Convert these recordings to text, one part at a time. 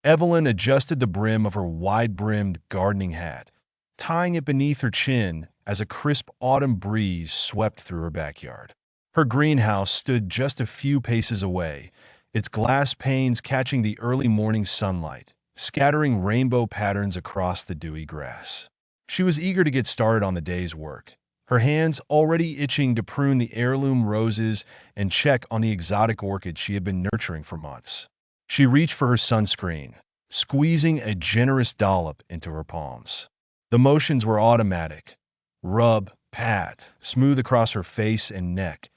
Evelyn adjusted the brim of her wide-brimmed gardening hat, tying it beneath her chin as a crisp autumn breeze swept through her backyard. Her greenhouse stood just a few paces away, its glass panes catching the early morning sunlight, scattering rainbow patterns across the dewy grass. She was eager to get started on the day's work, her hands already itching to prune the heirloom roses and check on the exotic orchids she had been nurturing for months. She reached for her sunscreen, squeezing a generous dollop into her palms. The motions were automatic. Rub, pat, smooth across her face and neck,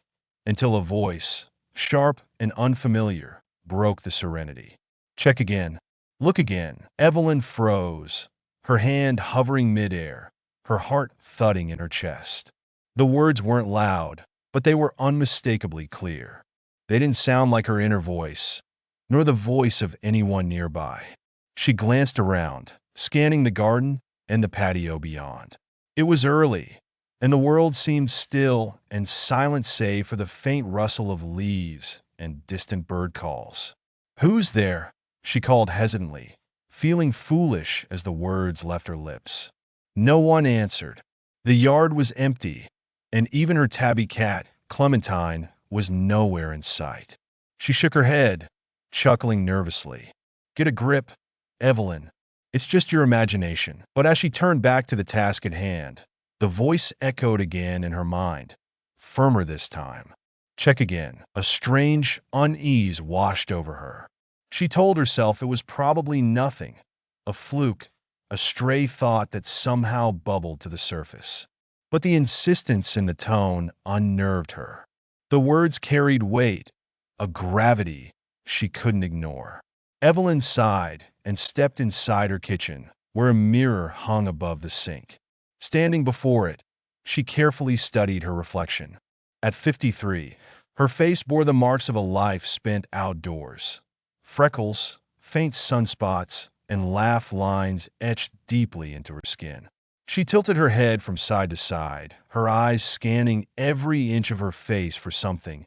until a voice, sharp and unfamiliar, broke the serenity. Check again. Look again. Evelyn froze, her hand hovering midair, her heart thudding in her chest. The words weren't loud, but they were unmistakably clear. They didn't sound like her inner voice, nor the voice of anyone nearby. She glanced around, scanning the garden and the patio beyond. It was early, and the world seemed still and silent save for the faint rustle of leaves and distant bird calls. "Who's there?" she called hesitantly, feeling foolish as the words left her lips. No one answered. The yard was empty, and even her tabby cat, Clementine, was nowhere in sight. She shook her head, chuckling nervously. "Get a grip, Evelyn. It's just your imagination." But as she turned back to the task at hand, the voice echoed again in her mind, firmer this time. Check again. A strange unease washed over her. She told herself it was probably nothing, a fluke, a stray thought that somehow bubbled to the surface. But the insistence in the tone unnerved her. The words carried weight, a gravity she couldn't ignore. Evelyn sighed and stepped inside her kitchen, where a mirror hung above the sink. Standing before it, she carefully studied her reflection. At 53, her face bore the marks of a life spent outdoors. Freckles, faint sunspots, and laugh lines etched deeply into her skin. She tilted her head from side to side, her eyes scanning every inch of her face for something,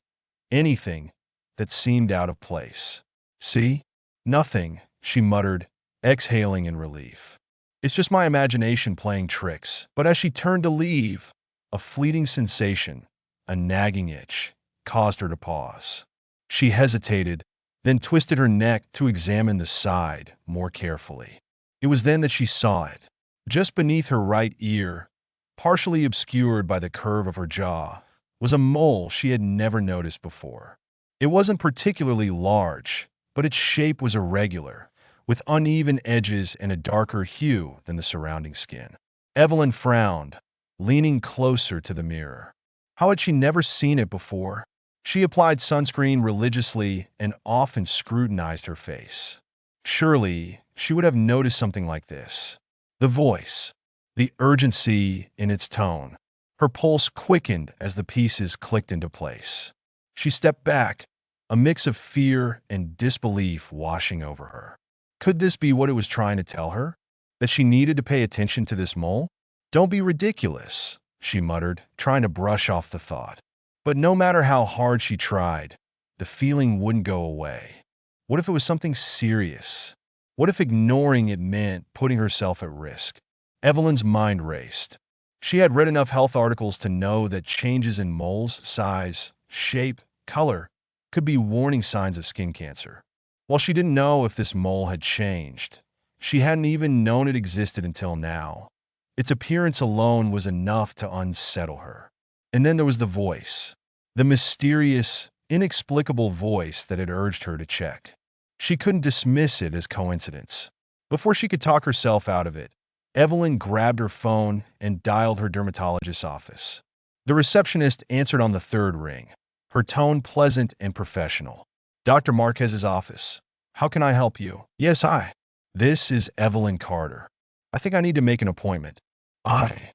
anything, that seemed out of place. "See? Nothing," she muttered, exhaling in relief. "It's just my imagination playing tricks." But as she turned to leave, a fleeting sensation, a nagging itch, caused her to pause. She hesitated, then twisted her neck to examine the side more carefully. It was then that she saw it. Just beneath her right ear, partially obscured by the curve of her jaw, was a mole she had never noticed before. It wasn't particularly large, but its shape was irregular, with uneven edges and a darker hue than the surrounding skin. Evelyn frowned, leaning closer to the mirror. How had she never seen it before? She applied sunscreen religiously and often scrutinized her face. Surely, she would have noticed something like this. The voice, the urgency in its tone. Her pulse quickened as the pieces clicked into place. She stepped back, a mix of fear and disbelief washing over her. Could this be what it was trying to tell her? That she needed to pay attention to this mole? "Don't be ridiculous," she muttered, trying to brush off the thought. But no matter how hard she tried, the feeling wouldn't go away. What if it was something serious? What if ignoring it meant putting herself at risk? Evelyn's mind raced. She had read enough health articles to know that changes in moles' size, shape, color could be warning signs of skin cancer. While she didn't know if this mole had changed, she hadn't even known it existed until now. Its appearance alone was enough to unsettle her. And then there was the voice, the mysterious, inexplicable voice that had urged her to check. She couldn't dismiss it as coincidence. Before she could talk herself out of it, Evelyn grabbed her phone and dialed her dermatologist's office. The receptionist answered on the third ring, her tone pleasant and professional. "Dr. Marquez's office. How can I help you?" "Yes, hi. This is Evelyn Carter. I think I need to make an appointment." I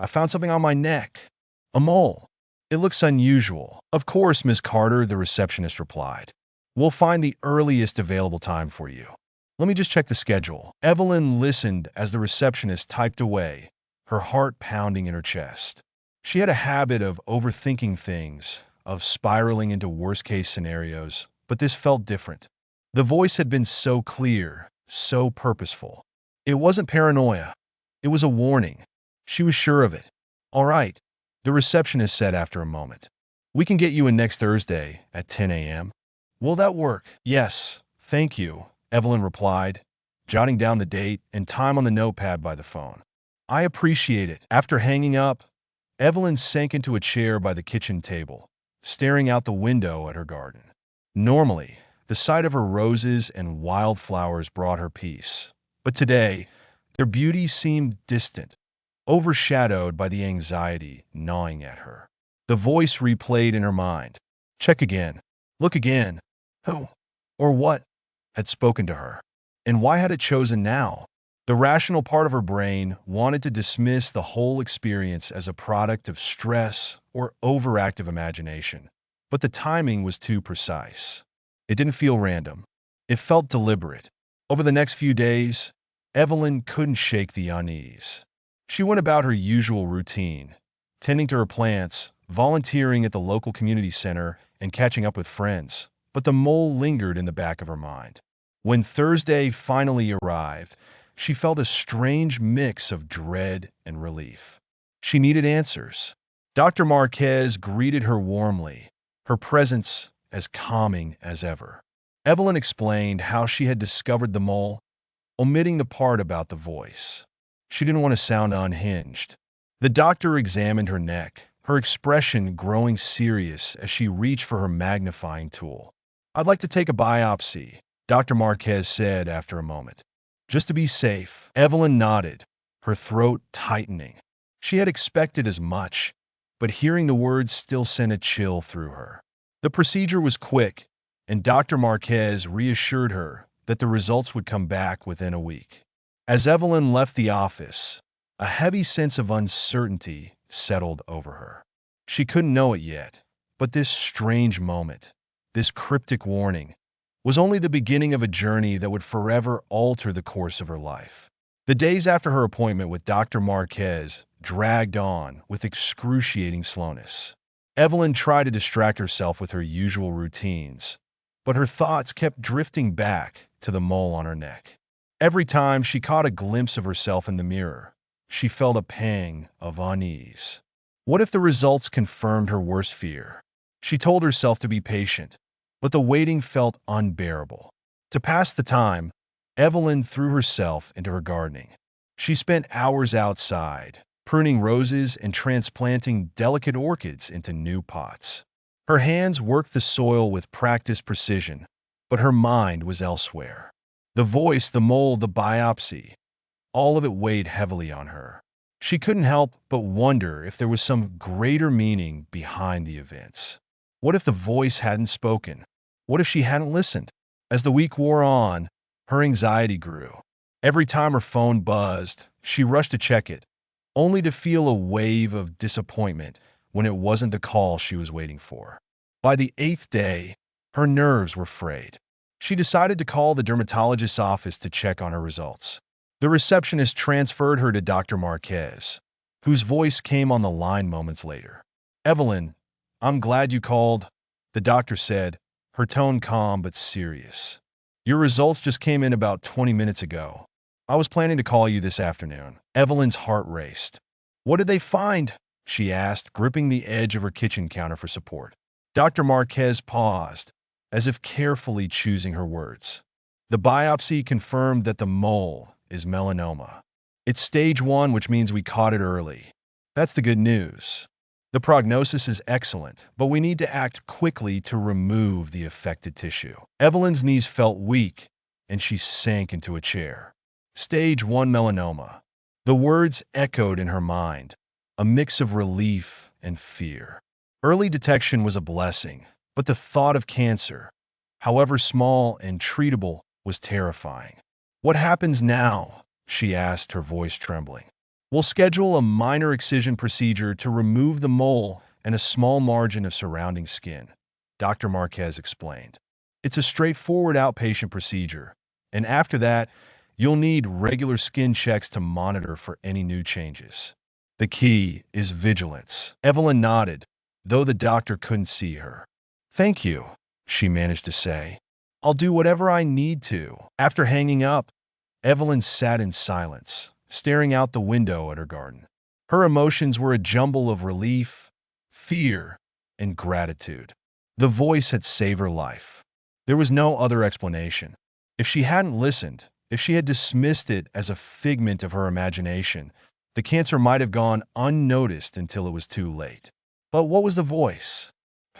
found something on my neck. A mole. It looks unusual." "Of course, Miss Carter," the receptionist replied. "We'll find the earliest available time for you. Let me just check the schedule." Evelyn listened as the receptionist typed away, her heart pounding in her chest. She had a habit of overthinking things, of spiraling into worst-case scenarios, but this felt different. The voice had been so clear, so purposeful. It wasn't paranoia. It was a warning. She was sure of it. "All right," the receptionist said after a moment. "We can get you in next Thursday at 10 a.m. Will that work?" "Yes, thank you," Evelyn replied, jotting down the date and time on the notepad by the phone. "I appreciate it." After hanging up, Evelyn sank into a chair by the kitchen table, staring out the window at her garden. Normally, the sight of her roses and wildflowers brought her peace, but today, their beauty seemed distant, overshadowed by the anxiety gnawing at her. The voice replayed in her mind. Check again. Look again. Who or what had spoken to her? And why had it chosen now? The rational part of her brain wanted to dismiss the whole experience as a product of stress or overactive imagination, but the timing was too precise. It didn't feel random. It felt deliberate. Over the next few days, Evelyn couldn't shake the unease. She went about her usual routine, tending to her plants, volunteering at the local community center, and catching up with friends, but the mole lingered in the back of her mind. When Thursday finally arrived, she felt a strange mix of dread and relief. She needed answers. Dr. Marquez greeted her warmly, her presence as calming as ever. Evelyn explained how she had discovered the mole, omitting the part about the voice. She didn't want to sound unhinged. The doctor examined her neck, her expression growing serious as she reached for her magnifying tool. "I'd like to take a biopsy," Dr. Marquez said after a moment. "Just to be safe." Evelyn nodded, her throat tightening. She had expected as much, but hearing the words still sent a chill through her. The procedure was quick, and Dr. Marquez reassured her that the results would come back within a week. As Evelyn left the office, a heavy sense of uncertainty settled over her. She couldn't know it yet, but this strange moment, this cryptic warning, was only the beginning of a journey that would forever alter the course of her life. The days after her appointment with Dr. Marquez dragged on with excruciating slowness. Evelyn tried to distract herself with her usual routines, but her thoughts kept drifting back to the mole on her neck. Every time she caught a glimpse of herself in the mirror, she felt a pang of unease. What if the results confirmed her worst fear? She told herself to be patient, but the waiting felt unbearable. To pass the time, Evelyn threw herself into her gardening. She spent hours outside, pruning roses and transplanting delicate orchids into new pots. Her hands worked the soil with practiced precision, but her mind was elsewhere. The voice, the mole, the biopsy, all of it weighed heavily on her. She couldn't help but wonder if there was some greater meaning behind the events. What if the voice hadn't spoken? What if she hadn't listened? As the week wore on, her anxiety grew. Every time her phone buzzed, she rushed to check it, only to feel a wave of disappointment when it wasn't the call she was waiting for. By the 8th day, her nerves were frayed. She decided to call the dermatologist's office to check on her results. The receptionist transferred her to Dr. Marquez, whose voice came on the line moments later. "Evelyn, I'm glad you called," the doctor said, her tone calm but serious. "Your results just came in about 20 minutes ago. I was planning to call you this afternoon." Evelyn's heart raced. "What did they find?" she asked, gripping the edge of her kitchen counter for support. Dr. Marquez paused, as if carefully choosing her words. "The biopsy confirmed that the mole is melanoma. It's stage 1, which means we caught it early. That's the good news. The prognosis is excellent, but we need to act quickly to remove the affected tissue." Evelyn's knees felt weak, and she sank into a chair. Stage 1 melanoma. The words echoed in her mind, a mix of relief and fear. Early detection was a blessing, but the thought of cancer, however small and treatable, was terrifying. "What happens now?" she asked, her voice trembling. "We'll schedule a minor excision procedure to remove the mole and a small margin of surrounding skin," Dr. Marquez explained. "It's a straightforward outpatient procedure, and after that, you'll need regular skin checks to monitor for any new changes. The key is vigilance." Evelyn nodded, though the doctor couldn't see her. "Thank you," she managed to say. "I'll do whatever I need to." After hanging up, Evelyn sat in silence, staring out the window at her garden. Her emotions were a jumble of relief, fear, and gratitude. The voice had saved her life. There was no other explanation. If she hadn't listened, if she had dismissed it as a figment of her imagination, the cancer might have gone unnoticed until it was too late. But what was the voice?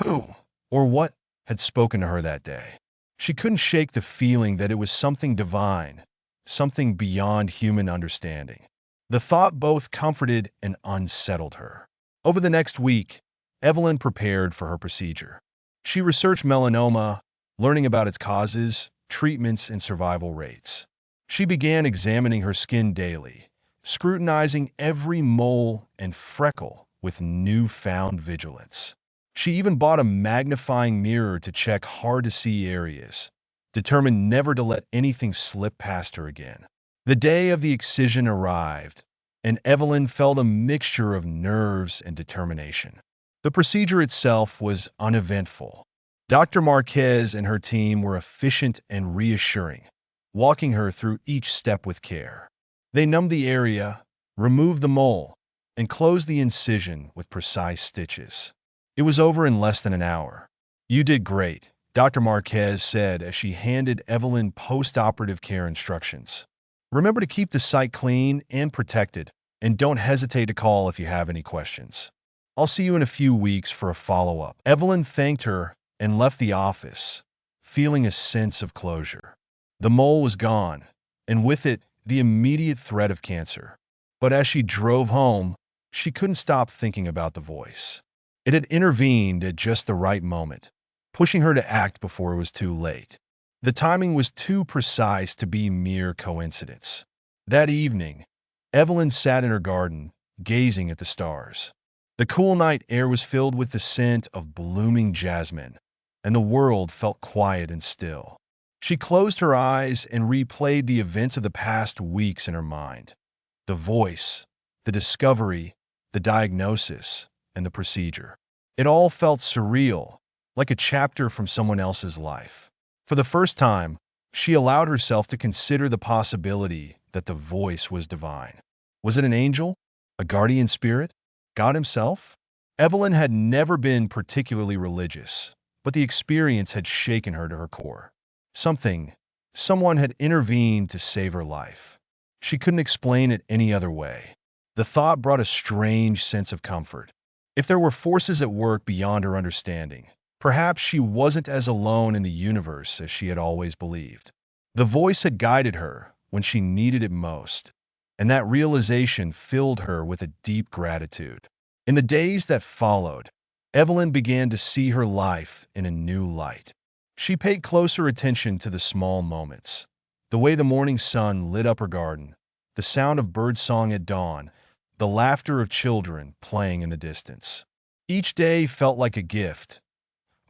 Who, or what, had spoken to her that day? She couldn't shake the feeling that it was something divine, something beyond human understanding. The thought both comforted and unsettled her. Over the next week, Evelyn prepared for her procedure. She researched melanoma, learning about its causes, treatments, and survival rates. She began examining her skin daily, scrutinizing every mole and freckle with newfound vigilance. She even bought a magnifying mirror to check hard-to-see areas, determined never to let anything slip past her again. The day of the excision arrived, and Evelyn felt a mixture of nerves and determination. The procedure itself was uneventful. Dr. Marquez and her team were efficient and reassuring, walking her through each step with care. They numbed the area, removed the mole, and closed the incision with precise stitches. It was over in less than an hour. "You did great," Dr. Marquez said as she handed Evelyn post-operative care instructions. "Remember to keep the site clean and protected, and don't hesitate to call if you have any questions. I'll see you in a few weeks for a follow-up." Evelyn thanked her and left the office, feeling a sense of closure. The mole was gone, and with it, the immediate threat of cancer. But as she drove home, she couldn't stop thinking about the voice. It had intervened at just the right moment, pushing her to act before it was too late. The timing was too precise to be mere coincidence. That evening, Evelyn sat in her garden, gazing at the stars. The cool night air was filled with the scent of blooming jasmine, and the world felt quiet and still. She closed her eyes and replayed the events of the past weeks in her mind. The voice, the discovery, the diagnosis, and the procedure. It all felt surreal, like a chapter from someone else's life. For the first time, she allowed herself to consider the possibility that the voice was divine. Was it an angel? A guardian spirit? God himself? Evelyn had never been particularly religious, but the experience had shaken her to her core. Someone had intervened to save her life. She couldn't explain it any other way. The thought brought a strange sense of comfort. If there were forces at work beyond her understanding, perhaps she wasn't as alone in the universe as she had always believed. The voice had guided her when she needed it most, and that realization filled her with a deep gratitude. In the days that followed, Evelyn began to see her life in a new light. She paid closer attention to the small moments, the way the morning sun lit up her garden, the sound of birdsong at dawn, the laughter of children playing in the distance. Each day felt like a gift,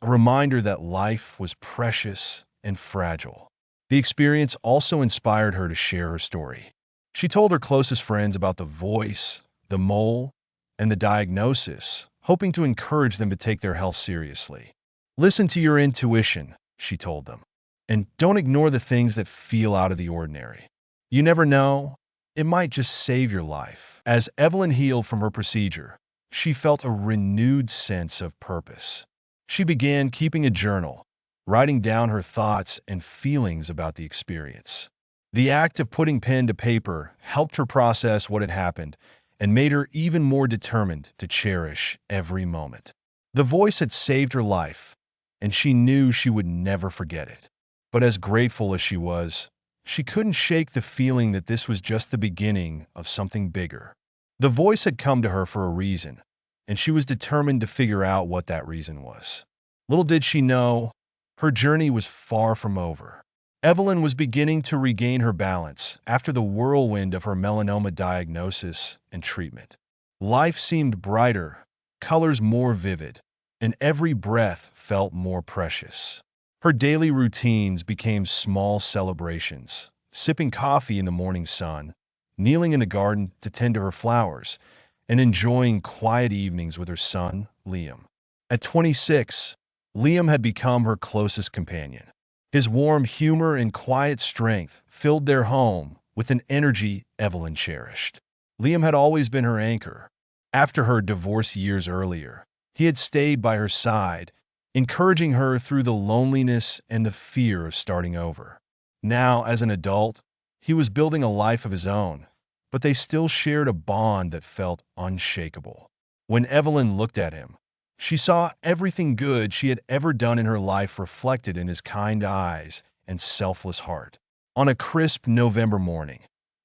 a reminder that life was precious and fragile. The experience also inspired her to share her story. She told her closest friends about the voice, the mole, and the diagnosis, hoping to encourage them to take their health seriously. "Listen to your intuition," she told them, "and don't ignore the things that feel out of the ordinary. You never know, it might just save your life." As Evelyn healed from her procedure, she felt a renewed sense of purpose. She began keeping a journal, writing down her thoughts and feelings about the experience. The act of putting pen to paper helped her process what had happened and made her even more determined to cherish every moment. The voice had saved her life, and she knew she would never forget it. But as grateful as she was, she couldn't shake the feeling that this was just the beginning of something bigger. The voice had come to her for a reason, and she was determined to figure out what that reason was. Little did she know, her journey was far from over. Evelyn was beginning to regain her balance after the whirlwind of her melanoma diagnosis and treatment. Life seemed brighter, colors more vivid, and every breath felt more precious. Her daily routines became small celebrations, sipping coffee in the morning sun, kneeling in the garden to tend to her flowers, and enjoying quiet evenings with her son, Liam. At 26, Liam had become her closest companion. His warm humor and quiet strength filled their home with an energy Evelyn cherished. Liam had always been her anchor. After her divorce years earlier, he had stayed by her side, encouraging her through the loneliness and the fear of starting over. Now, as an adult, he was building a life of his own, but they still shared a bond that felt unshakable. When Evelyn looked at him, she saw everything good she had ever done in her life reflected in his kind eyes and selfless heart. On a crisp November morning,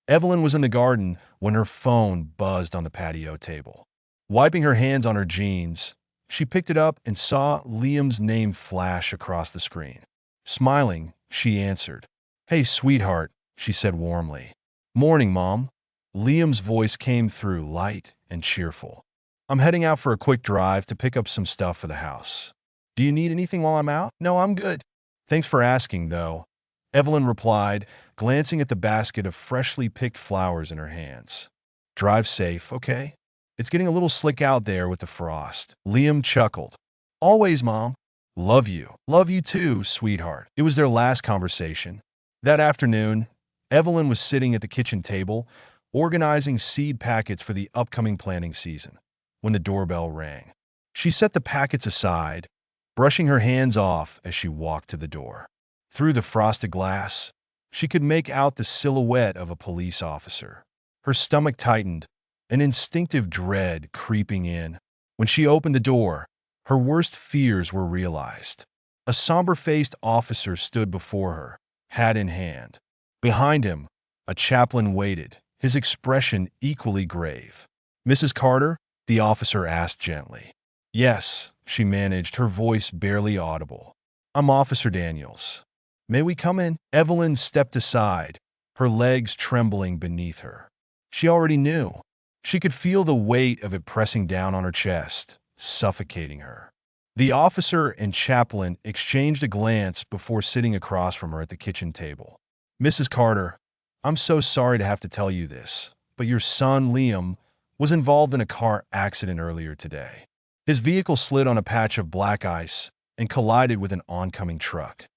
Evelyn was in the garden when her phone buzzed on the patio table. Wiping her hands on her jeans, she picked it up and saw Liam's name flash across the screen. Smiling, she answered. "Hey, sweetheart," she said warmly. "Morning, Mom." Liam's voice came through light and cheerful. "I'm heading out for a quick drive to pick up some stuff for the house. Do you need anything while I'm out?" "No, I'm good." "Thanks for asking, though," Evelyn replied, glancing at the basket of freshly picked flowers in her hands. "Drive safe, okay? It's getting a little slick out there with the frost." Liam chuckled. "Always, Mom." "Love you." "Love you too, sweetheart." It was their last conversation. That afternoon, Evelyn was sitting at the kitchen table, organizing seed packets for the upcoming planting season, when the doorbell rang. She set the packets aside, brushing her hands off as she walked to the door. Through the frosted glass, she could make out the silhouette of a police officer. Her stomach tightened, an instinctive dread creeping in. When she opened the door, her worst fears were realized. A somber-faced officer stood before her, hat in hand. Behind him, a chaplain waited, his expression equally grave. "Mrs. Carter?" the officer asked gently. "Yes," she managed, her voice barely audible. "I'm Officer Daniels. May we come in?" Evelyn stepped aside, her legs trembling beneath her. She already knew. She could feel the weight of it pressing down on her chest, suffocating her. The officer and chaplain exchanged a glance before sitting across from her at the kitchen table. "Mrs. Carter, I'm so sorry to have to tell you this, but your son, Liam, was involved in a car accident earlier today. His vehicle slid on a patch of black ice and collided with an oncoming truck.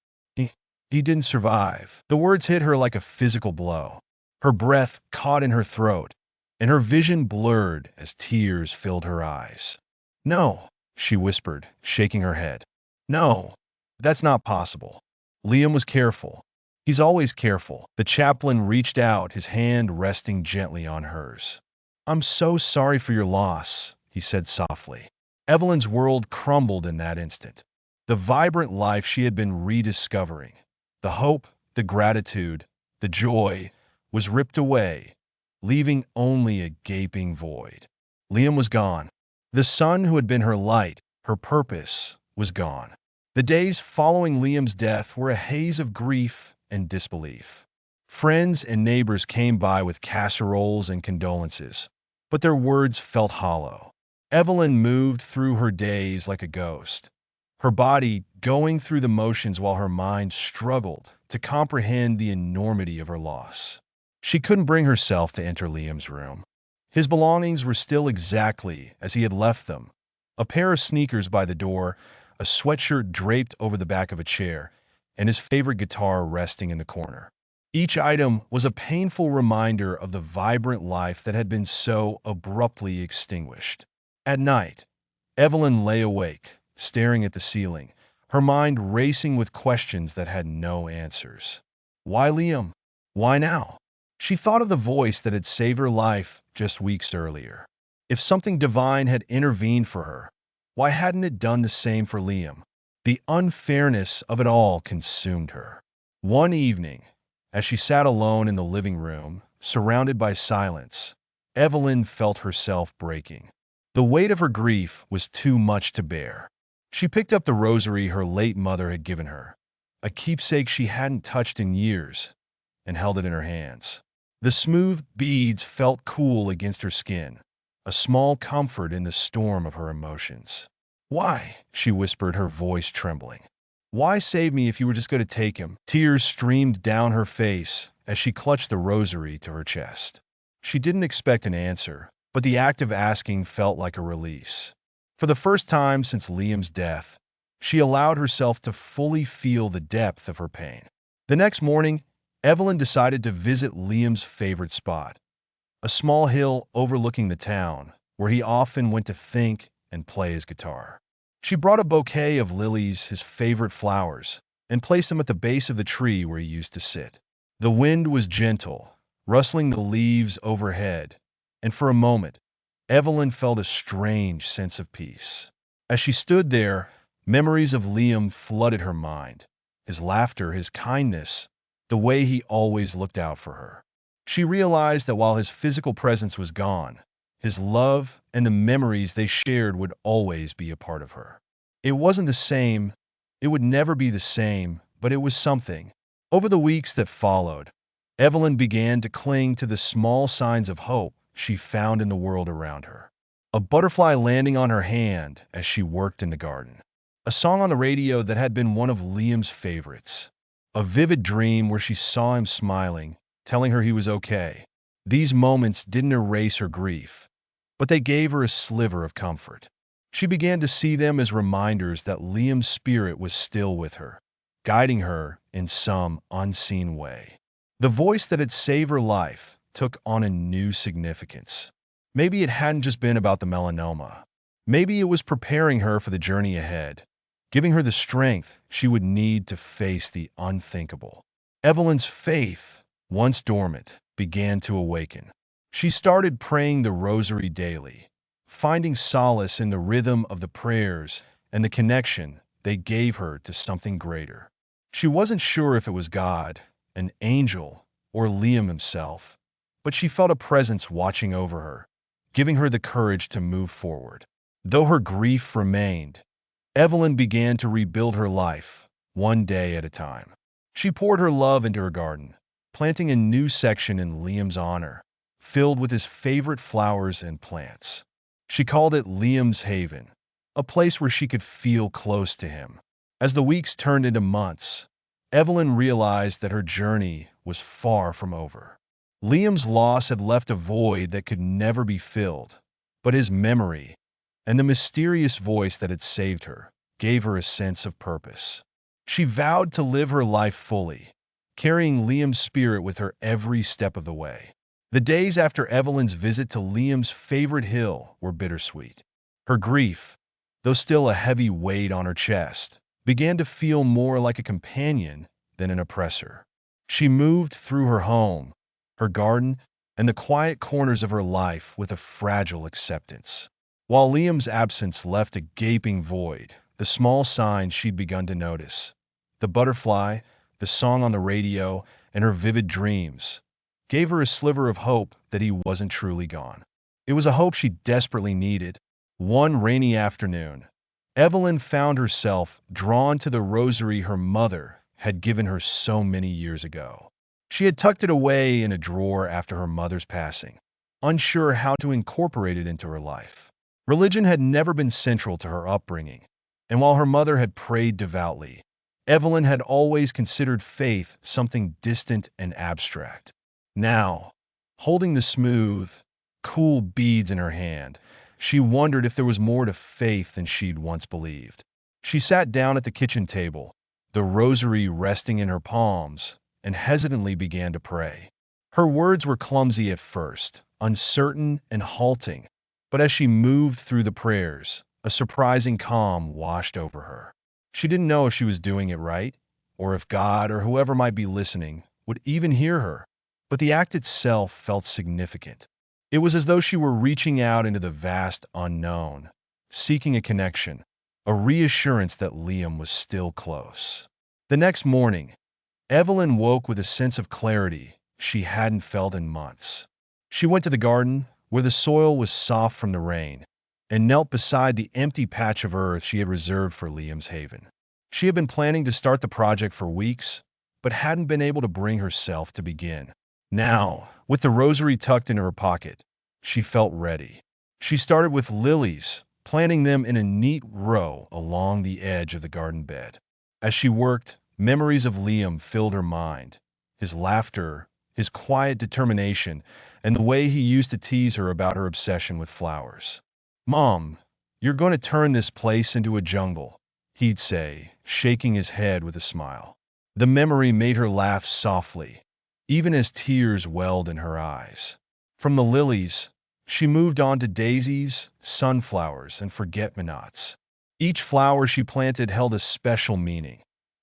He didn't survive." The words hit her like a physical blow. Her breath caught in her throat, and her vision blurred as tears filled her eyes. "No," she whispered, shaking her head. "No, that's not possible." Liam was careful. He's always careful. The chaplain reached out, his hand resting gently on hers. "I'm so sorry for your loss," he said softly. Evelyn's world crumbled in that instant. The vibrant life she had been rediscovering, the hope, the gratitude, the joy, was ripped away, leaving only a gaping void. Liam was gone. The son who had been her light, her purpose, was gone. The days following Liam's death were a haze of grief and disbelief. Friends and neighbors came by with casseroles and condolences, but their words felt hollow. Evelyn moved through her days like a ghost, her body going through the motions while her mind struggled to comprehend the enormity of her loss. She couldn't bring herself to enter Liam's room. His belongings were still exactly as he had left them. A pair of sneakers by the door, a sweatshirt draped over the back of a chair, and his favorite guitar resting in the corner. Each item was a painful reminder of the vibrant life that had been so abruptly extinguished. At night, Evelyn lay awake, staring at the ceiling, her mind racing with questions that had no answers. Why Liam? Why now? She thought of the voice that had saved her life just weeks earlier. If something divine had intervened for her, why hadn't it done the same for Liam? The unfairness of it all consumed her. One evening, as she sat alone in the living room, surrounded by silence, Evelyn felt herself breaking. The weight of her grief was too much to bear. She picked up the rosary her late mother had given her, a keepsake she hadn't touched in years, and held it in her hands. The smooth beads felt cool against her skin, a small comfort in the storm of her emotions. "Why?" she whispered, her voice trembling. "Why save me if you were just going to take him?" Tears streamed down her face as she clutched the rosary to her chest. She didn't expect an answer, but the act of asking felt like a release. For the first time since Liam's death, She allowed herself to fully feel the depth of her pain. The next morning, Evelyn decided to visit Liam's favorite spot, a small hill overlooking the town, where he often went to think and play his guitar. She brought a bouquet of lilies, his favorite flowers, and placed them at the base of the tree where he used to sit. The wind was gentle, rustling the leaves overhead, and for a moment, Evelyn felt a strange sense of peace. As she stood there, memories of Liam flooded her mind, his laughter, his kindness, the way he always looked out for her. She realized that while his physical presence was gone, his love and the memories they shared would always be a part of her. It wasn't the same, it would never be the same, but it was something. Over the weeks that followed, Evelyn began to cling to the small signs of hope she found in the world around her. A butterfly landing on her hand as she worked in the garden. A song on the radio that had been one of Liam's favorites. A vivid dream where she saw him smiling, telling her he was okay. These moments didn't erase her grief, but they gave her a sliver of comfort. She began to see them as reminders that Liam's spirit was still with her, guiding her in some unseen way. The voice that had saved her life took on a new significance. Maybe it hadn't just been about the melanoma. Maybe it was preparing her for the journey ahead, giving her the strength she would need to face the unthinkable. Evelyn's faith, once dormant, began to awaken. She started praying the rosary daily, finding solace in the rhythm of the prayers and the connection they gave her to something greater. She wasn't sure if it was God, an angel, or Liam himself, but she felt a presence watching over her, giving her the courage to move forward. Though her grief remained, Evelyn began to rebuild her life, one day at a time. She poured her love into her garden, planting a new section in Liam's honor, filled with his favorite flowers and plants. She called it Liam's Haven, a place where she could feel close to him. As the weeks turned into months, Evelyn realized that her journey was far from over. Liam's loss had left a void that could never be filled, but his memory and the mysterious voice that had saved her gave her a sense of purpose. She vowed to live her life fully, carrying Liam's spirit with her every step of the way. The days after Evelyn's visit to Liam's favorite hill were bittersweet. Her grief, though still a heavy weight on her chest, began to feel more like a companion than an oppressor. She moved through her home, her garden, and the quiet corners of her life with a fragile acceptance. While Liam's absence left a gaping void, the small signs she'd begun to notice, the butterfly, the song on the radio, and her vivid dreams, gave her a sliver of hope that he wasn't truly gone. It was a hope she desperately needed. One rainy afternoon, Evelyn found herself drawn to the rosary her mother had given her so many years ago. She had tucked it away in a drawer after her mother's passing, unsure how to incorporate it into her life. Religion had never been central to her upbringing, and while her mother had prayed devoutly, Evelyn had always considered faith something distant and abstract. Now, holding the smooth, cool beads in her hand, she wondered if there was more to faith than she'd once believed. She sat down at the kitchen table, the rosary resting in her palms, and hesitantly began to pray. Her words were clumsy at first, uncertain and halting, but as she moved through the prayers, a surprising calm washed over her. She didn't know if she was doing it right, or if God or whoever might be listening would even hear her, but the act itself felt significant. It was as though she were reaching out into the vast unknown, seeking a connection, a reassurance that Liam was still close. The next morning, Evelyn woke with a sense of clarity she hadn't felt in months. She went to the garden, where the soil was soft from the rain, and knelt beside the empty patch of earth she had reserved for Liam's haven. She had been planning to start the project for weeks, but hadn't been able to bring herself to begin. Now, with the rosary tucked in her pocket, she felt ready. She started with lilies, planting them in a neat row along the edge of the garden bed. As she worked, memories of Liam filled her mind, his laughter, his quiet determination, and the way he used to tease her about her obsession with flowers. "Mom, you're going to turn this place into a jungle," he'd say, shaking his head with a smile. The memory made her laugh softly, even as tears welled in her eyes. From the lilies, she moved on to daisies, sunflowers, and forget-me-nots. Each flower she planted held a special meaning,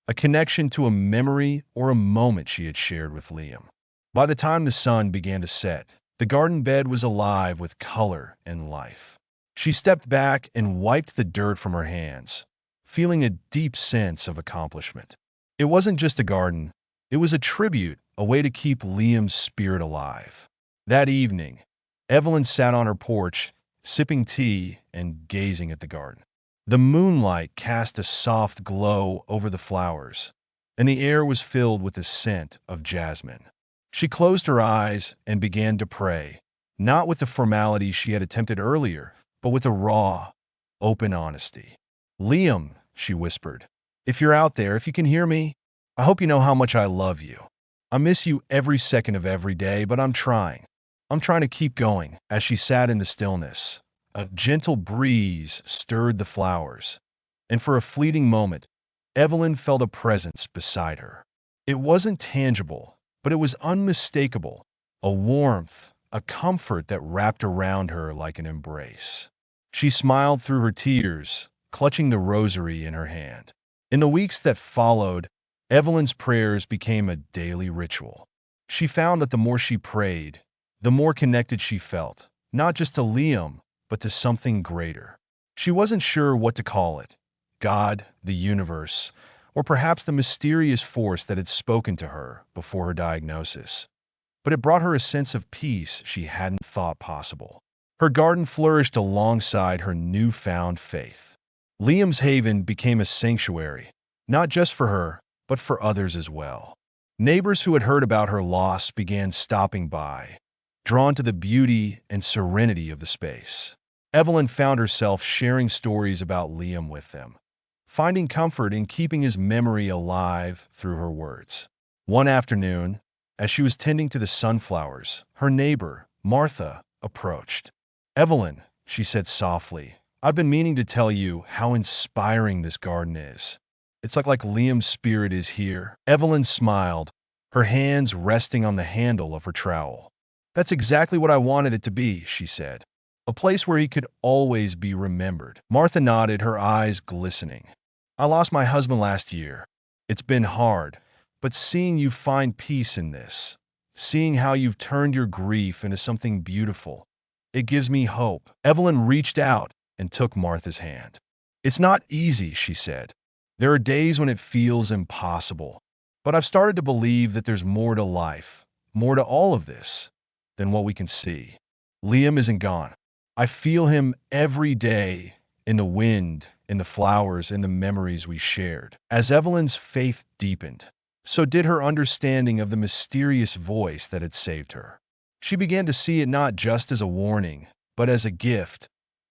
a connection to a memory or a moment she had shared with Liam. By the time the sun began to set, the garden bed was alive with color and life. She stepped back and wiped the dirt from her hands, feeling a deep sense of accomplishment. It wasn't just a garden, it was a tribute, a way to keep Liam's spirit alive. That evening, Evelyn sat on her porch, sipping tea and gazing at the garden. The moonlight cast a soft glow over the flowers, and the air was filled with the scent of jasmine. She closed her eyes and began to pray, not with the formality she had attempted earlier, but with a raw, open honesty. "Liam," she whispered, "if you're out there, if you can hear me, I hope you know how much I love you. I miss you every second of every day, but I'm trying. I'm trying to keep going." As she sat in the stillness, a gentle breeze stirred the flowers, and for a fleeting moment, Evelyn felt a presence beside her. It wasn't tangible, but it was unmistakable, a warmth, a comfort that wrapped around her like an embrace. She smiled through her tears, clutching the rosary in her hand. In the weeks that followed, Evelyn's prayers became a daily ritual. She found that the more she prayed, the more connected she felt, not just to Liam, but to something greater. She wasn't sure what to call it: God, the universe, or perhaps the mysterious force that had spoken to her before her diagnosis. But it brought her a sense of peace she hadn't thought possible. Her garden flourished alongside her newfound faith. Liam's haven became a sanctuary, not just for her, but for others as well. Neighbors who had heard about her loss began stopping by, drawn to the beauty and serenity of the space. Evelyn found herself sharing stories about Liam with them, finding comfort in keeping his memory alive through her words. One afternoon, as she was tending to the sunflowers, her neighbor, Martha, approached. "Evelyn," she said softly, "I've been meaning to tell you how inspiring this garden is. It's like Liam's spirit is here." Evelyn smiled, her hands resting on the handle of her trowel. "That's exactly what I wanted it to be," she said. "A place where he could always be remembered." Martha nodded, her eyes glistening. "I lost my husband last year. It's been hard, but seeing you find peace in this, seeing how you've turned your grief into something beautiful, it gives me hope." Evelyn reached out and took Martha's hand. "It's not easy," she said. "There are days when it feels impossible, but I've started to believe that there's more to life, more to all of this, than what we can see. Liam isn't gone. I feel him every day, in the wind, in the flowers, in the memories we shared." As Evelyn's faith deepened, so did her understanding of the mysterious voice that had saved her. She began to see it not just as a warning, but as a gift,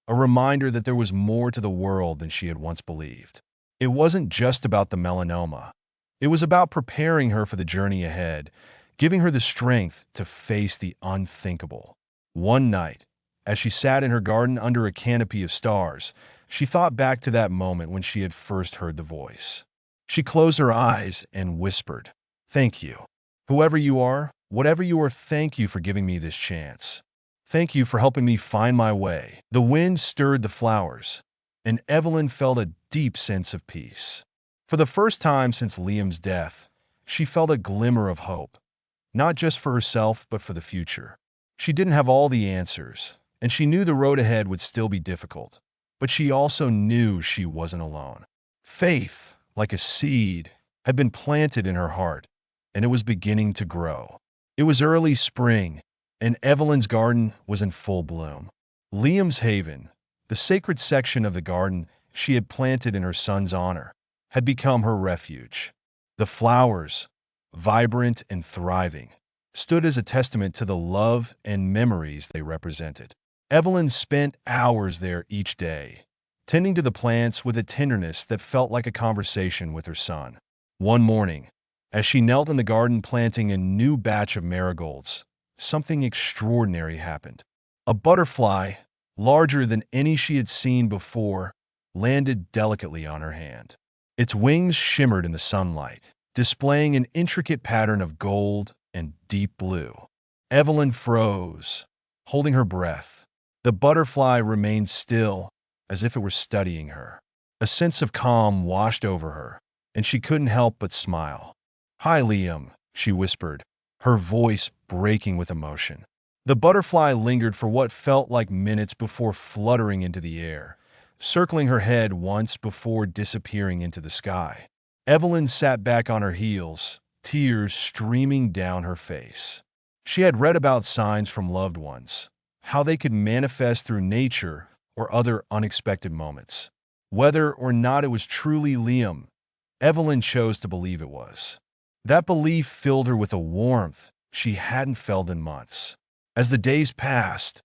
a reminder that there was more to the world than she had once believed. It wasn't just about the melanoma. It was about preparing her for the journey ahead, giving her the strength to face the unthinkable. One night, as she sat in her garden under a canopy of stars, she thought back to that moment when she had first heard the voice. She closed her eyes and whispered, "Thank you. Whoever you are, whatever you are, thank you for giving me this chance. Thank you for helping me find my way." The wind stirred the flowers, and Evelyn felt a deep sense of peace. For the first time since Liam's death, she felt a glimmer of hope, not just for herself, but for the future. She didn't have all the answers, and she knew the road ahead would still be difficult, but she also knew she wasn't alone. Faith, like a seed, had been planted in her heart, and it was beginning to grow. It was early spring, and Evelyn's garden was in full bloom. Liam's haven, the sacred section of the garden she had planted in her son's honor, had become her refuge. The flowers, vibrant and thriving, stood as a testament to the love and memories they represented. Evelyn spent hours there each day, tending to the plants with a tenderness that felt like a conversation with her son. One morning, as she knelt in the garden planting a new batch of marigolds, something extraordinary happened. A butterfly, larger than any she had seen before, landed delicately on her hand. Its wings shimmered in the sunlight, displaying an intricate pattern of gold and deep blue. Evelyn froze, holding her breath. The butterfly remained still, as if it were studying her. A sense of calm washed over her, and she couldn't help but smile. "Hi, Liam," she whispered, her voice breaking with emotion. The butterfly lingered for what felt like minutes before fluttering into the air, circling her head once before disappearing into the sky. Evelyn sat back on her heels, tears streaming down her face. She had read about signs from loved ones, how they could manifest through nature or other unexpected moments. Whether or not it was truly Liam, Evelyn chose to believe it was. That belief filled her with a warmth she hadn't felt in months. As the days passed,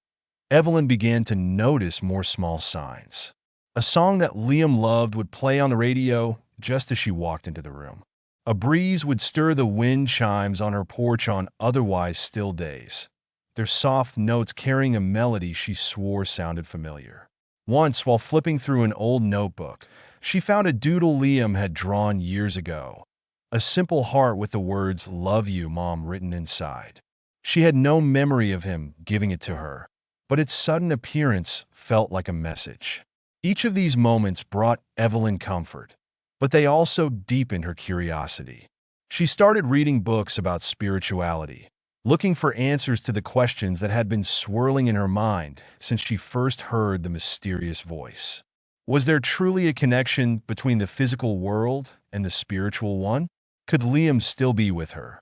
Evelyn began to notice more small signs. A song that Liam loved would play on the radio just as she walked into the room. A breeze would stir the wind chimes on her porch on otherwise still days, their soft notes carrying a melody she swore sounded familiar. Once, while flipping through an old notebook, she found a doodle Liam had drawn years ago, a simple heart with the words "Love you, Mom" written inside. She had no memory of him giving it to her, but its sudden appearance felt like a message. Each of these moments brought Evelyn comfort, but they also deepened her curiosity. She started reading books about spirituality, looking for answers to the questions that had been swirling in her mind since she first heard the mysterious voice. Was there truly a connection between the physical world and the spiritual one? Could Liam still be with her,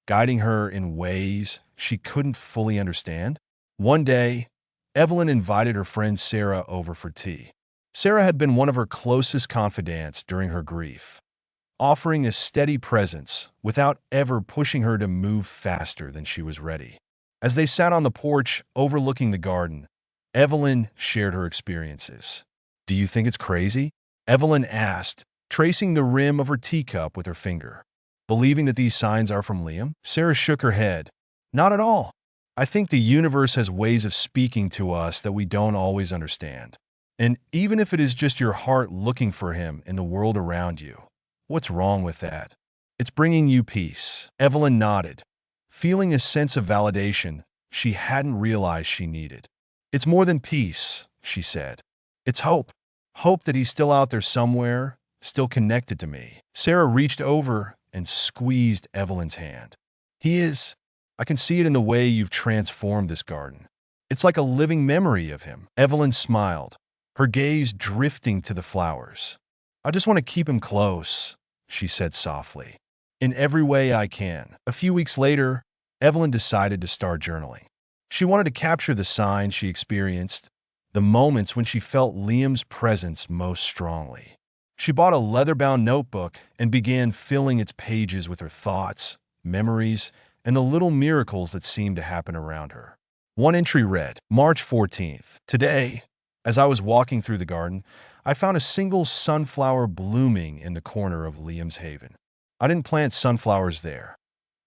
guiding her in ways she couldn't fully understand? One day, Evelyn invited her friend Sarah over for tea. Sarah had been one of her closest confidants during her grief, offering a steady presence without ever pushing her to move faster than she was ready. As they sat on the porch overlooking the garden, Evelyn shared her experiences. "Do you think it's crazy?" Evelyn asked, tracing the rim of her teacup with her finger. "Believing that these signs are from Liam?" Sarah shook her head. "Not at all. I think the universe has ways of speaking to us that we don't always understand. And even if it is just your heart looking for him in the world around you, what's wrong with that? It's bringing you peace." Evelyn nodded, feeling a sense of validation she hadn't realized she needed. "It's more than peace," she said. "It's hope. Hope that he's still out there somewhere, still connected to me." Sarah reached over and squeezed Evelyn's hand. "He is. I can see it in the way you've transformed this garden. It's like a living memory of him." Evelyn smiled, her gaze drifting to the flowers. "I just want to keep him close," she said softly, "in every way I can." A few weeks later, Evelyn decided to start journaling. She wanted to capture the signs she experienced, the moments when she felt Liam's presence most strongly. She bought a leather-bound notebook and began filling its pages with her thoughts, memories, and the little miracles that seemed to happen around her. One entry read, "March 14th. Today, as I was walking through the garden, I found a single sunflower blooming in the corner of Liam's haven. I didn't plant sunflowers there,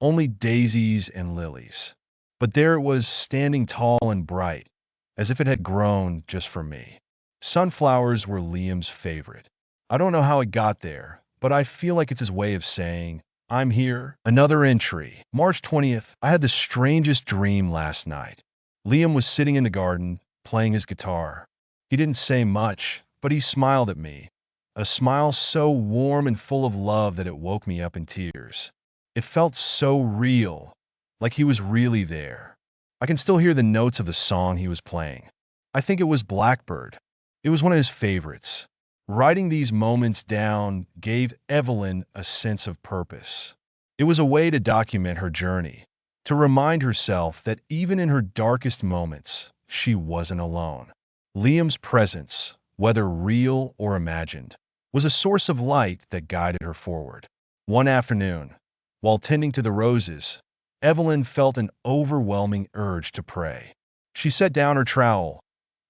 only daisies and lilies. But there it was, standing tall and bright, as if it had grown just for me. Sunflowers were Liam's favorite. I don't know how it got there, but I feel like it's his way of saying, 'I'm here.'" Another entry, March 20th. "I had the strangest dream last night. Liam was sitting in the garden, playing his guitar. He didn't say much, but he smiled at me, a smile so warm and full of love that it woke me up in tears. It felt so real, like he was really there. I can still hear the notes of the song he was playing. I think it was Blackbird. It was one of his favorites." Writing these moments down gave Evelyn a sense of purpose. It was a way to document her journey, to remind herself that even in her darkest moments, she wasn't alone. Liam's presence, whether real or imagined, was a source of light that guided her forward. One afternoon, while tending to the roses, Evelyn felt an overwhelming urge to pray. She set down her trowel,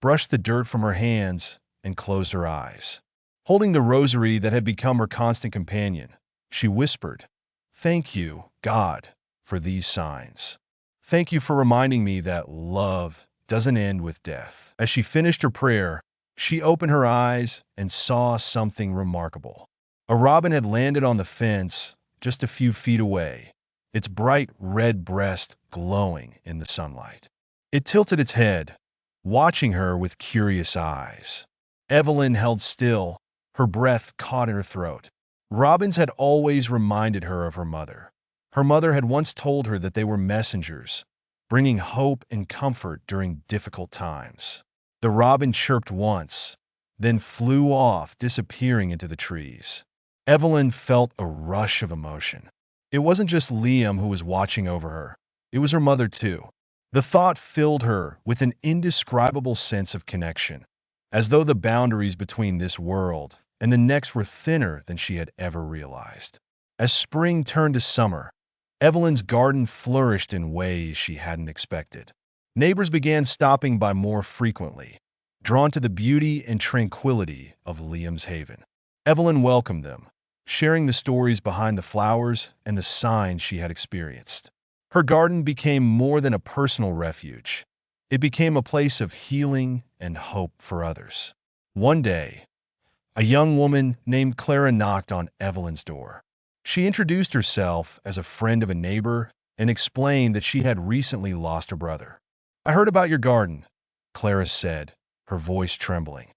brushed the dirt from her hands, and closed her eyes. Holding the rosary that had become her constant companion, she whispered, "Thank you, God, for these signs. Thank you for reminding me that love doesn't end with death." As she finished her prayer, She opened her eyes and saw something remarkable. A robin had landed on the fence just a few feet away, its bright red breast glowing in the sunlight. It tilted its head, watching her with curious eyes. Evelyn held still, her breath caught in her throat. Robins had always reminded her of her mother. Her mother had once told her that they were messengers, bringing hope and comfort during difficult times. The robin chirped once, then flew off, disappearing into the trees. Evelyn felt a rush of emotion. It wasn't just Liam who was watching over her. It was her mother, too. The thought filled her with an indescribable sense of connection, as though the boundaries between this world and the next were thinner than she had ever realized. As spring turned to summer, Evelyn's garden flourished in ways she hadn't expected. Neighbors began stopping by more frequently, drawn to the beauty and tranquility of Liam's haven. Evelyn welcomed them, sharing the stories behind the flowers and the signs she had experienced. Her garden became more than a personal refuge. It became a place of healing and hope for others. One day, a young woman named Clara knocked on Evelyn's door. She introduced herself as a friend of a neighbor and explained that she had recently lost her brother. "I heard about your garden," Clara said, her voice trembling.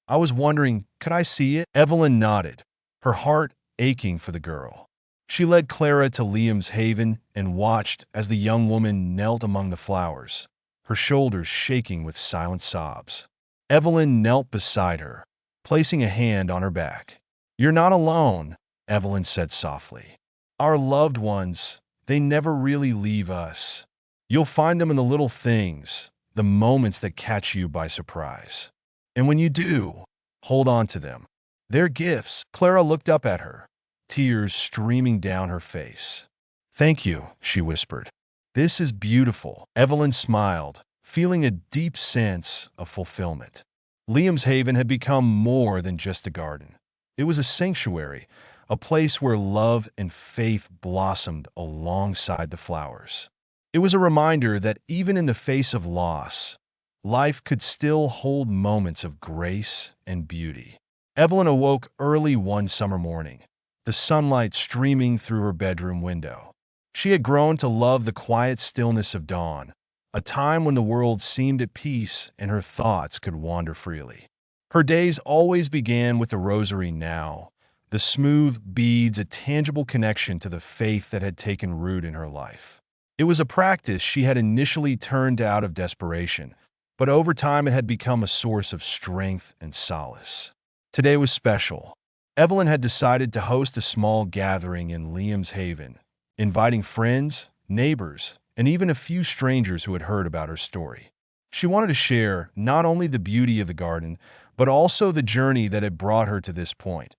"I was wondering, could I see it?" Evelyn nodded, her heart aching for the girl. She led Clara to Liam's haven and watched as the young woman knelt among the flowers, her shoulders shaking with silent sobs. Evelyn knelt beside her, placing a hand on her back. "You're not alone," Evelyn said softly. "Our loved ones, they never really leave us. You'll find them in the little things, the moments that catch you by surprise. And when you do, hold on to them. They're gifts." Clara looked up at her, tears streaming down her face. "Thank you," she whispered. "This is beautiful." Evelyn smiled, feeling a deep sense of fulfillment. Liam's haven had become more than just a garden. It was a sanctuary, a place where love and faith blossomed alongside the flowers. It was a reminder that even in the face of loss, life could still hold moments of grace and beauty. Evelyn awoke early one summer morning, the sunlight streaming through her bedroom window. She had grown to love the quiet stillness of dawn, a time when the world seemed at peace and her thoughts could wander freely. Her days always began with the rosary now, the smooth beads a tangible connection to the faith that had taken root in her life. It was a practice she had initially turned out of desperation, but over time it had become a source of strength and solace. Today was special. Evelyn had decided to host a small gathering in Liam's haven, inviting friends, neighbors, and even a few strangers who had heard about her story. She wanted to share not only the beauty of the garden, but also the journey that had brought her to this point,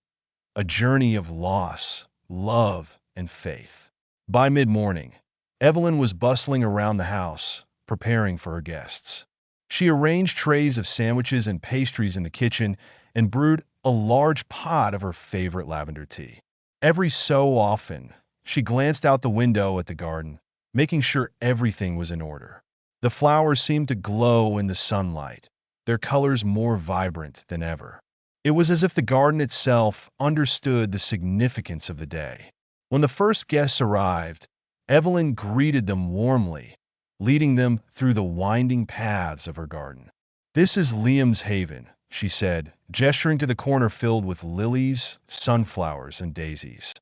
a journey of loss, love, and faith. By mid-morning, Evelyn was bustling around the house, preparing for her guests. She arranged trays of sandwiches and pastries in the kitchen and brewed a large pot of her favorite lavender tea. Every so often, she glanced out the window at the garden, making sure everything was in order. The flowers seemed to glow in the sunlight, their colors more vibrant than ever. It was as if the garden itself understood the significance of the day. When the first guests arrived, Evelyn greeted them warmly, leading them through the winding paths of her garden. "This is Liam's haven," she said, gesturing to the corner filled with lilies, sunflowers, and daisies.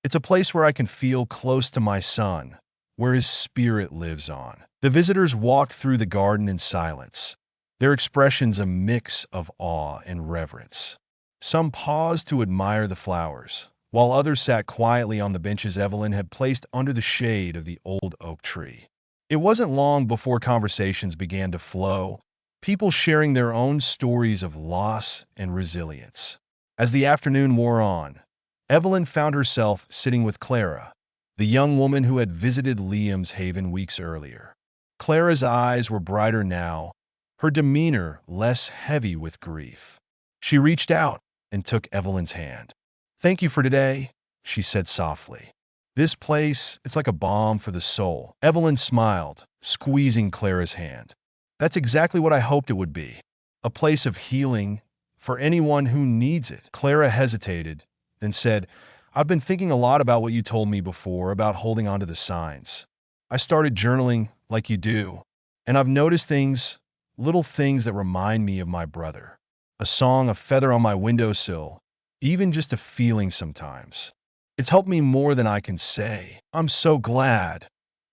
"It's a place where I can feel close to my son, where his spirit lives on." The visitors walked through the garden in silence, their expressions a mix of awe and reverence. Some paused to admire the flowers, while others sat quietly on the benches Evelyn had placed under the shade of the old oak tree. It wasn't long before conversations began to flow, people sharing their own stories of loss and resilience. As the afternoon wore on, Evelyn found herself sitting with Clara, the young woman who had visited Liam's haven weeks earlier. Clara's eyes were brighter now, her demeanor less heavy with grief. She reached out and took Evelyn's hand. "Thank you for today," she said softly. "This place, it's like a balm for the soul." Evelyn smiled, squeezing Clara's hand. "That's exactly what I hoped it would be. A place of healing for anyone who needs it. Clara hesitated, then said, I've been thinking a lot about what you told me before about holding on to the signs. I started journaling like you do, and I've noticed things, little things that remind me of my brother. A song, a feather on my windowsill, even just a feeling sometimes. It's helped me more than I can say. I'm so glad,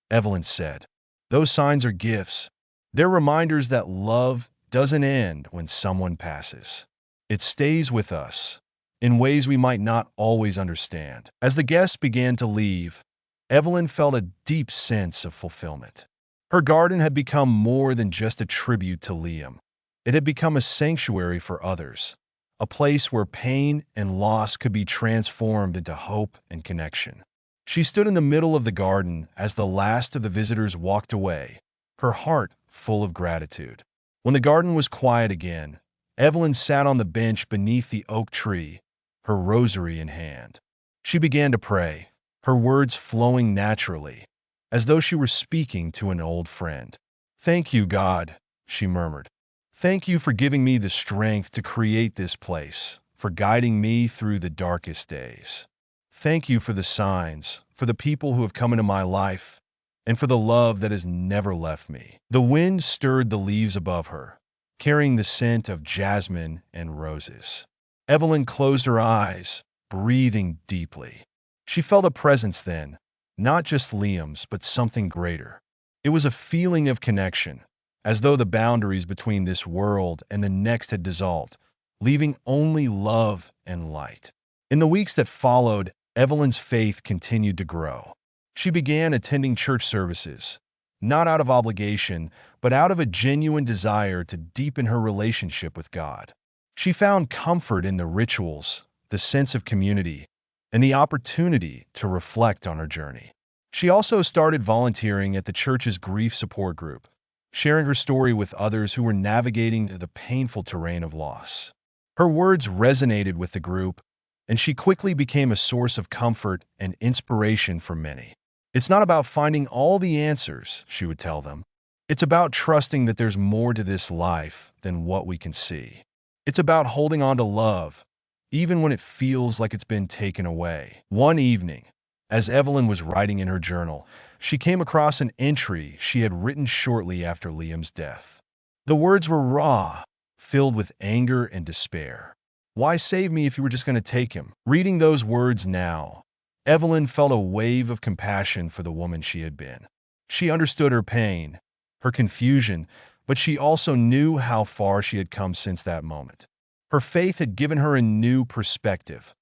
Evelyn said. Those signs are gifts. They're reminders that love doesn't end when someone passes. It stays with us in ways we might not always understand. As the guests began to leave, Evelyn felt a deep sense of fulfillment. Her garden had become more than just a tribute to Liam. It had become a sanctuary for others, a place where pain and loss could be transformed into hope and connection. She stood in the middle of the garden as the last of the visitors walked away, her heart full of gratitude. When the garden was quiet again, Evelyn sat on the bench beneath the oak tree, her rosary in hand. She began to pray, her words flowing naturally, as though she were speaking to an old friend. Thank you, God, she murmured. Thank you for giving me the strength to create this place, for guiding me through the darkest days. Thank you for the signs, for the people who have come into my life, and for the love that has never left me. The wind stirred the leaves above her, carrying the scent of jasmine and roses. Evelyn closed her eyes, breathing deeply. She felt a presence then, not just Liam's, but something greater. It was a feeling of connection, as though the boundaries between this world and the next had dissolved, leaving only love and light. In the weeks that followed, Evelyn's faith continued to grow. She began attending church services, not out of obligation, but out of a genuine desire to deepen her relationship with God. She found comfort in the rituals, the sense of community, and the opportunity to reflect on her journey. She also started volunteering at the church's grief support group, sharing her story with others who were navigating the painful terrain of loss. Her words resonated with the group, and she quickly became a source of comfort and inspiration for many. It's not about finding all the answers, she would tell them. It's about trusting that there's more to this life than what we can see. It's about holding on to love, even when it feels like it's been taken away. One evening, as Evelyn was writing in her journal, she came across an entry she had written shortly after Liam's death. The words were raw, filled with anger and despair. Why save me if you were just going to take him? Reading those words now, Evelyn felt a wave of compassion for the woman she had been. She understood her pain, her confusion, but she also knew how far she had come since that moment. Her faith had given her a new perspective.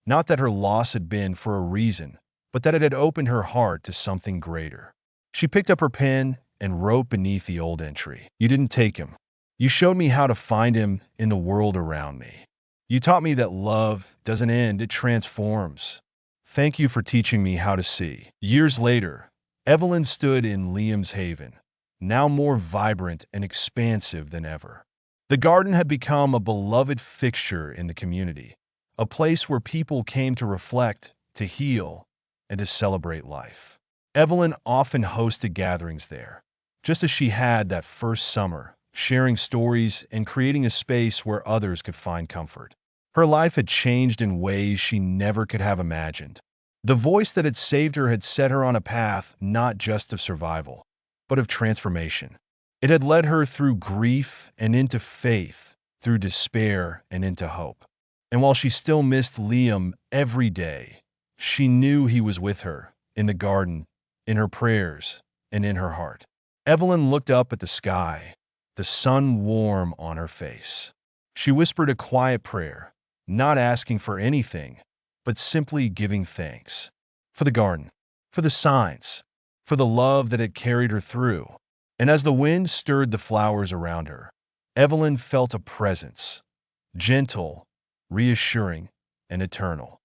Not that her loss had been for a reason, but that it had opened her heart to something greater. She picked up her pen and wrote beneath the old entry, "You didn't take him. You showed me how to find him in the world around me. You taught me that love doesn't end, it transforms. Thank you for teaching me how to see." Years later, Evelyn stood in Liam's haven, now more vibrant and expansive than ever. The garden had become a beloved fixture in the community, a place where people came to reflect, to heal, and to celebrate life. Evelyn often hosted gatherings there, just as she had that first summer, sharing stories and creating a space where others could find comfort. Her life had changed in ways she never could have imagined. The voice that had saved her had set her on a path not just of survival, but of transformation. It had led her through grief and into faith, through despair and into hope. And while she still missed Liam every day, she knew he was with her, in the garden, in her prayers, and in her heart. Evelyn looked up at the sky, the sun warm on her face. She whispered a quiet prayer, not asking for anything, but simply giving thanks. For the garden, for the signs, for the love that had carried her through. And as the wind stirred the flowers around her, Evelyn felt a presence, gentle, reassuring, and eternal.